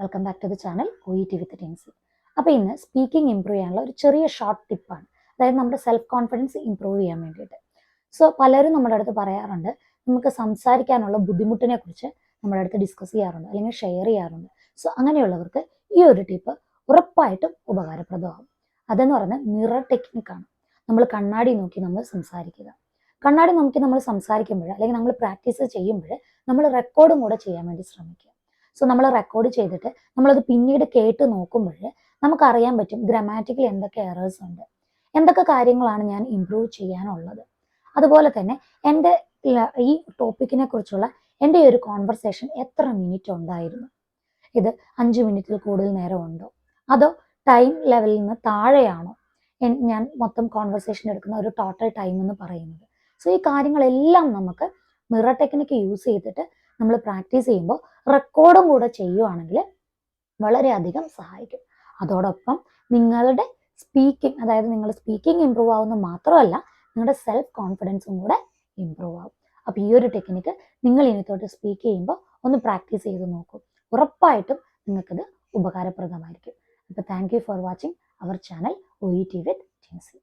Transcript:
Welcome back to the channel OET with Tincy. അപ്പോൾ ഇന്ന് speaking improve ചെയ്യാനുള്ള ഒരു ചെറിയ ഷോർട്ട് ടിപ്പാണ്. അതായത് നമ്മുടെ സെൽഫ് കോൺഫിഡൻസ് ഇമ്പ്രൂവ് ചെയ്യാൻ വേണ്ടിയിട്ട്. സോ പലരും നമ്മുടെ അടുത്ത് പറയാറുണ്ട്, നമുക്ക് സംസാരിക്കാനുള്ള ബുദ്ധിമുട്ടിനെ കുറിച്ച് നമ്മുടെ അടുത്ത് ഡിസ്കസ് ചെയ്യാറുണ്ട് അല്ലെങ്കിൽ ഷെയർ ചെയ്യാറുണ്ട്. സോ അങ്ങനെയുള്ളവർക്ക് ഈ ഒരു ടിപ്പ് ഉറപ്പായിട്ടും ഉപകാരപ്രദമാകും. അതെന്ന് പറയുന്നത് മിറർ ടെക്നിക്കാണ്. നമ്മൾ കണ്ണാടി നോക്കി നമ്മൾ സംസാരിക്കുക. കണ്ണാടി നോക്കി നമ്മൾ സംസാരിക്കുമ്പോൾ അല്ലെങ്കിൽ നമ്മൾ പ്രാക്ടീസ് ചെയ്യുമ്പോൾ നമ്മൾ റെക്കോർഡും കൂടെ ചെയ്യാൻ വേണ്ടി ശ്രമിക്കുക. സോ നമ്മൾ റെക്കോർഡ് ചെയ്തിട്ട് നമ്മളത് പിന്നീട് കേട്ട് നോക്കുമ്പോൾ നമുക്കറിയാൻ പറ്റും ഗ്രാമാറ്റിക്കൽ എന്തൊക്കെ എറേഴ്സ് ഉണ്ട്, എന്തൊക്കെ കാര്യങ്ങളാണ് ഞാൻ ഇമ്പ്രൂവ് ചെയ്യാനുള്ളത്. അതുപോലെ തന്നെ എൻ്റെ ഈ ടോപ്പിക്കിനെ കുറിച്ചുള്ള എൻ്റെ ഒരു കോൺവെർസേഷൻ എത്ര മിനിറ്റ് ഉണ്ടായിരുന്നു, ഇത് 5 മിനിറ്റിൽ കൂടുതൽ നേരം ഉണ്ടോ, അതോ ടൈം ലെവലിൽ നിന്ന് താഴെയാണോ ഞാൻ മൊത്തം കോൺവെർസേഷൻ എടുക്കുന്ന ഒരു ടോട്ടൽ ടൈം എന്ന് പറയുന്നത്. സോ ഈ കാര്യങ്ങളെല്ലാം നമുക്ക് മിറർ ടെക്നിക്ക് യൂസ് ചെയ്തിട്ട് നമ്മൾ പ്രാക്ടീസ് ചെയ്യുമ്പോൾ റെക്കോർഡും കൂടെ ചെയ്യുവാണെങ്കിൽ വളരെയധികം സഹായിക്കും. അതോടൊപ്പം നിങ്ങളുടെ സ്പീക്കിംഗ്, അതായത് നിങ്ങളുടെ സ്പീക്കിംഗ് ഇമ്പ്രൂവ് ആവുന്നത് മാത്രമല്ല, നിങ്ങളുടെ സെൽഫ് കോൺഫിഡൻസും കൂടെ ഇമ്പ്രൂവ് ആവും. അപ്പോൾ ഈ ഒരു ടെക്നിക്ക് നിങ്ങൾ ഇനി തൊട്ട് സ്പീക്ക് ചെയ്യുമ്പോൾ ഒന്ന് പ്രാക്ടീസ് ചെയ്ത് നോക്കൂ. ഉറപ്പായിട്ടും നിങ്ങൾക്കത് ഉപകാരപ്രദമായിരിക്കും. അപ്പോൾ thank you for watching our channel OET with Tincy.